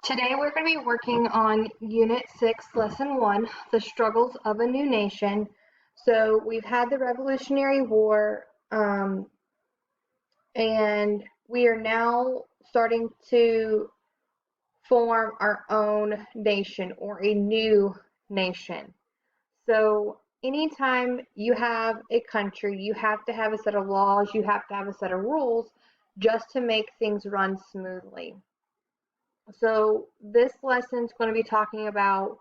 Today we're going to be working on Unit 6, Lesson 1, The Struggles of a New Nation. So we've had the Revolutionary War, and we are now starting to form our own nation or a new nation. So anytime you have a country, you have to have a set of laws, you have to have a set of rules just to make things run smoothly. So this lesson is going to be talking about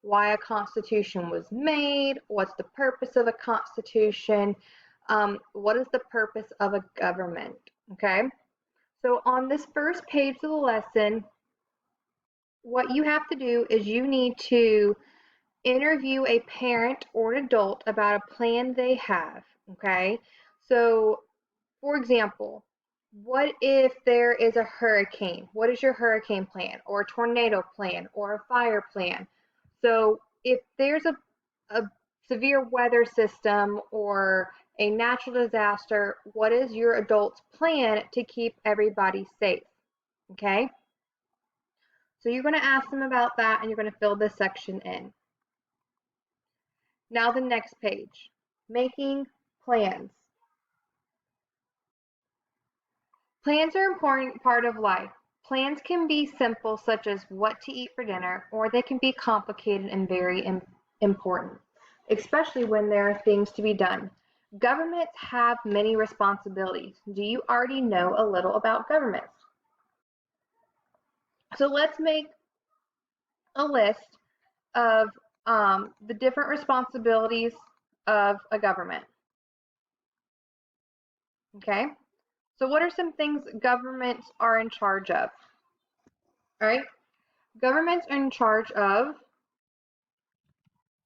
why a constitution was made, what's the purpose of a constitution, what is the purpose of a government, okay? So on this first page of the lesson, what you have to do is you need to interview a parent or an adult about a plan they have, okay? So, for example, what if there is a hurricane? What is your hurricane plan or a tornado plan or a fire plan? So if there's a severe weather system or a natural disaster, what is your adult's plan to keep everybody safe? Okay? So you're going to ask them about that and you're going to fill this section in. Now the next page, making plans. Plans are an important part of life. Plans can be simple, such as what to eat for dinner, or they can be complicated and very important, especially when there are things to be done. Governments have many responsibilities. Do you already know a little about governments? So let's make a list of the different responsibilities of a government. Okay? So what are some things governments are in charge of? All right? Governments are in charge of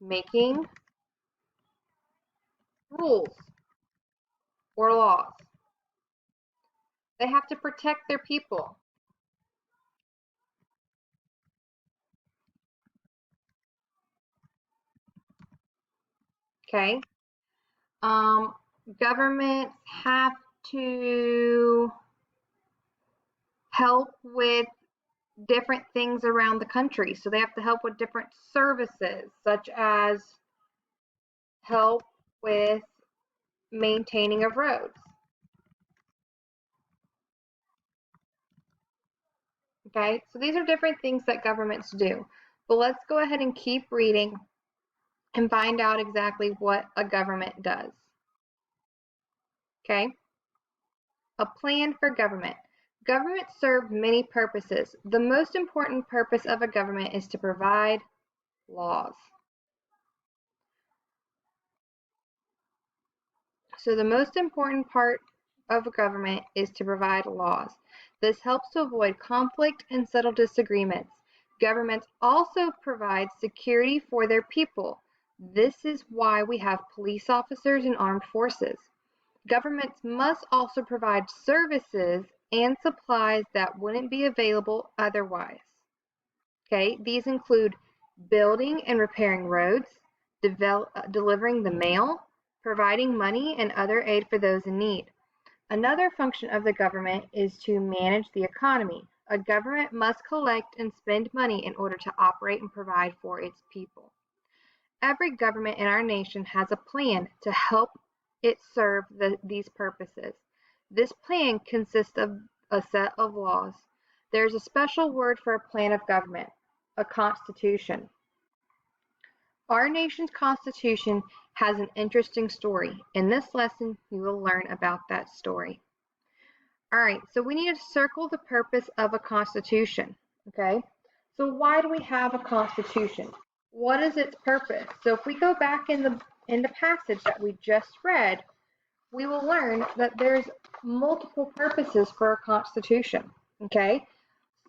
making rules or laws. They have to protect their people. Okay. Governments have to help with different things around the country. So they have to help with different services, such as help with maintaining of roads. Okay, so these are different things that governments do. But let's go ahead and keep reading and find out exactly what a government does. Okay, a plan for government. Governments serve many purposes. The most important purpose of a government is to provide laws. So the most important part of a government is to provide laws. This helps to avoid conflict and settle disagreements. Governments also provide security for their people. This is why we have police officers and armed forces. Governments must also provide services and supplies that wouldn't be available otherwise. Okay, these include building and repairing roads, delivering the mail, providing money and other aid for those in need. Another function of the government is to manage the economy. A government must collect and spend money in order to operate and provide for its people. Every government in our nation has a plan to help it serve these purposes. This plan consists of a set of laws. There's a special word for a plan of government, a constitution. Our nation's constitution has an interesting story. In this lesson, you will learn about that story. All right, so we need to circle the purpose of a constitution, okay? So why do we have a constitution? What is its purpose? So if we go back in the passage that we just read, we will learn that there's multiple purposes for a constitution, okay?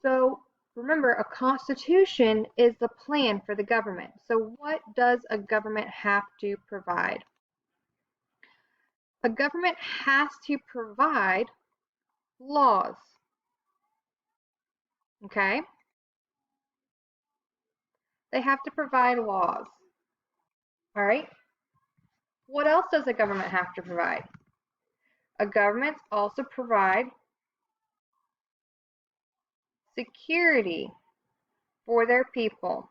So remember, a constitution is the plan for the government. So what does a government have to provide? A government has to provide laws, okay? They have to provide laws, all right? What else does a government have to provide? A government also provide security. for their people.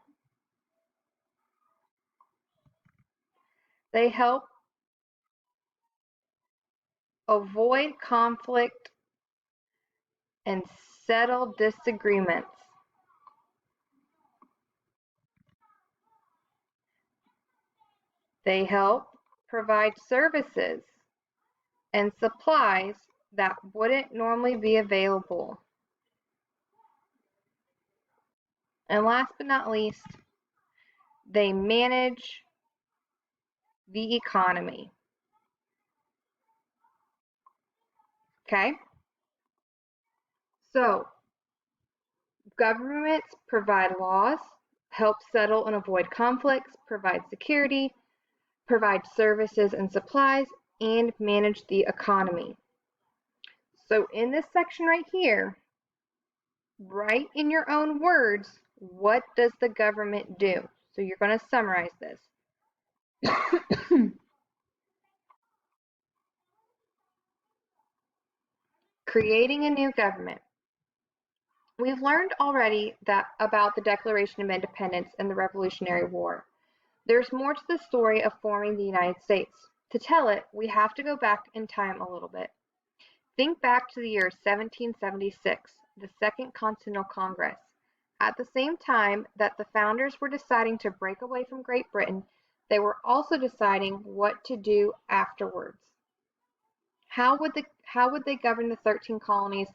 They help avoid conflict and settle disagreements. They help provide services and supplies that wouldn't normally be available. And last but not least, they manage the economy. Okay? So, governments provide laws, help settle and avoid conflicts, provide security, provide services and supplies, and manage the economy. So in this section right here, write in your own words, what does the government do? So you're going to summarize this. Creating a new government. We've learned already about the Declaration of Independence and the Revolutionary War. There's more to the story of forming the United States. To tell it, we have to go back in time a little bit. Think back to the year 1776, the Second Continental Congress. At the same time that the founders were deciding to break away from Great Britain, they were also deciding what to do afterwards. How would they govern the 13 colonies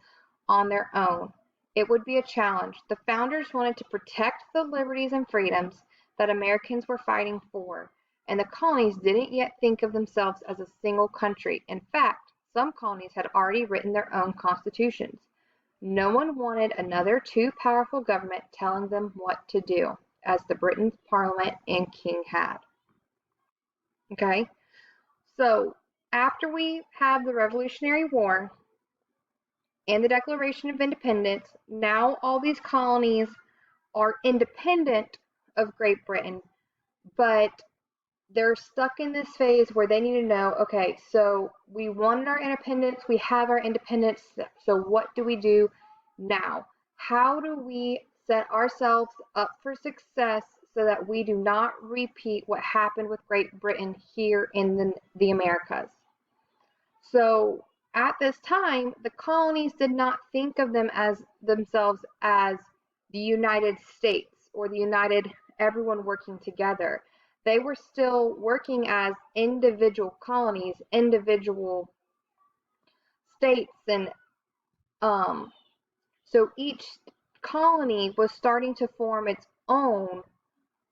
on their own? It would be a challenge. The founders wanted to protect the liberties and freedoms that Americans were fighting for, and the colonies didn't yet think of themselves as a single country. In fact, some colonies had already written their own constitutions. No one wanted another too powerful government telling them what to do, as the Britain's Parliament and King had. Okay, so after we have the Revolutionary War and the Declaration of Independence, now all these colonies are independent of Great Britain, but they're stuck in this phase where they need to know, okay, so we wanted our independence, we have our independence, so what do we do now? How do we set ourselves up for success so that we do not repeat what happened with Great Britain here in the Americas? So at this time, the colonies did not think of themselves as the United States or the United everyone working together. They were still working as individual colonies, individual states, and so each colony was starting to form its own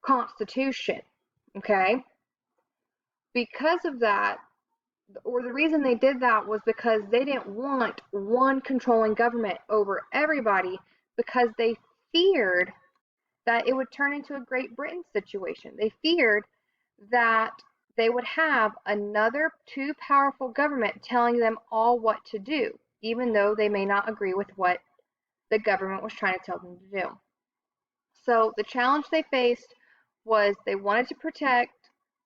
constitution. Okay, because of that, or the reason they did that was because they didn't want one controlling government over everybody, because they feared that it would turn into a Great Britain situation. They feared that they would have another too powerful government telling them all what to do, even though they may not agree with what the government was trying to tell them to do. So the challenge they faced was they wanted to protect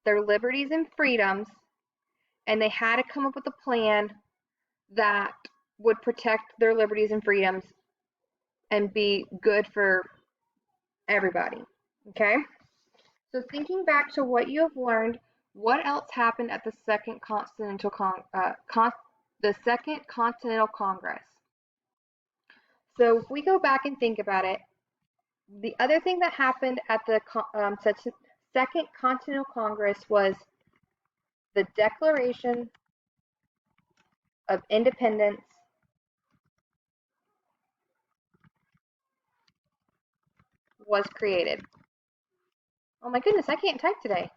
their liberties and freedoms, and they had to come up with a plan that would protect their liberties and freedoms and be good for everybody. Okay? So thinking back to what you have learned, what else happened at the Second Continental Congress? So if we go back and think about it, the other thing that happened at the Second Continental Congress was the Declaration of Independence was created. Oh my goodness, I can't type today.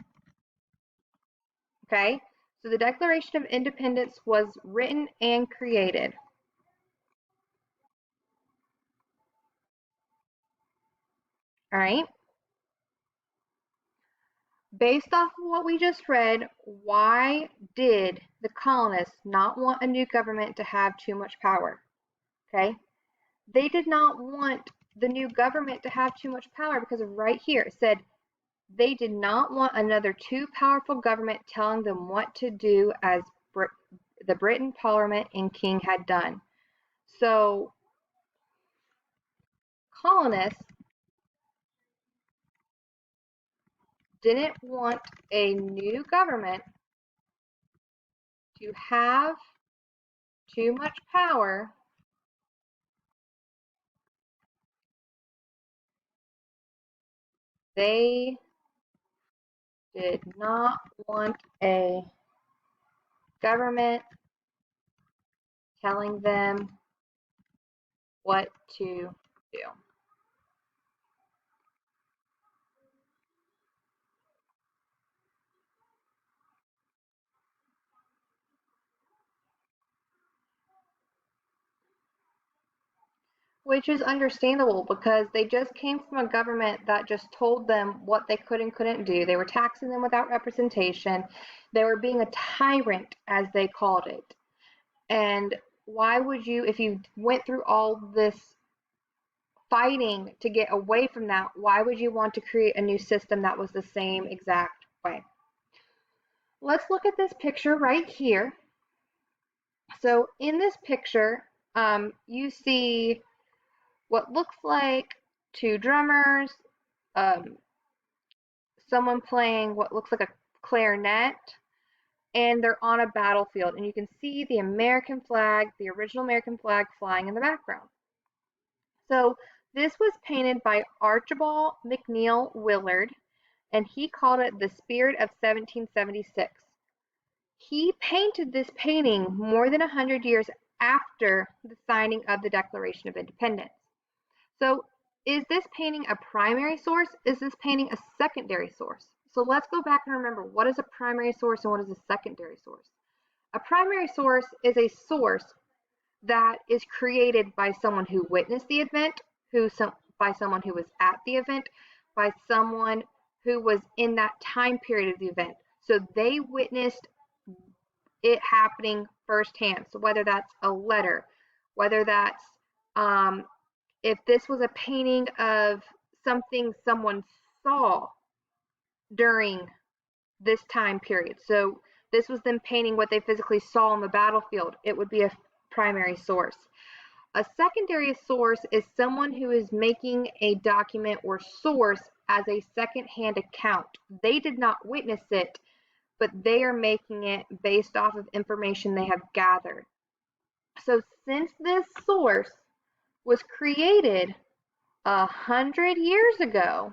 Okay, so the Declaration of Independence was written and created. All right. Based off of what we just read, why did the colonists not want a new government to have too much power? Okay, they did not want the new government to have too much power because of right here it said they did not want another too powerful government telling them what to do, as the Britain Parliament and King had done. So colonists didn't want a new government to have too much power, they did not want a government telling them what to do. Which is understandable because they just came from a government that just told them what they could and couldn't do. They were taxing them without representation. They were being a tyrant, as they called it. And why would you, if you went through all this fighting to get away from that, why would you want to create a new system that was the same exact way? Let's look at this picture right here. So in this picture, you see what looks like two drummers, um, someone playing what looks like a clarinet, and they're on a battlefield. And you can see the American flag, the original American flag, flying in the background. So this was painted by Archibald McNeill Willard, and he called it The Spirit of 1776. He painted this painting more than 100 years after the signing of the Declaration of Independence. So is this painting a primary source? Is this painting a secondary source? So let's go back and remember, what is a primary source and what is a secondary source? A primary source is a source that is created by someone who witnessed the event, by someone who was at the event, by someone who was in that time period of the event. So they witnessed it happening firsthand. So whether that's a letter, whether that's if this was a painting of something someone saw during this time period. So this was them painting what they physically saw on the battlefield. It would be a primary source. A secondary source is someone who is making a document or source as a second-hand account. They did not witness it, but they are making it based off of information they have gathered. So since this source was created 100 years ago,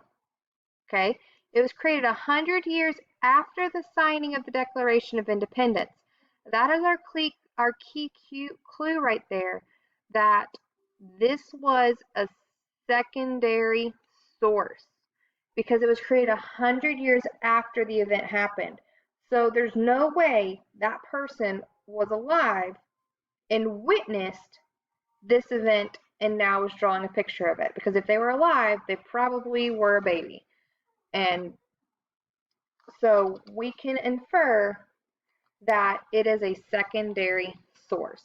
okay, it was created 100 years after the signing of the Declaration of Independence. That is our key clue right there, that this was a secondary source because it was created 100 years after the event happened. So there's no way that person was alive and witnessed this event and now is drawing a picture of it, because if they were alive, they probably were a baby. And so we can infer that it is a secondary source.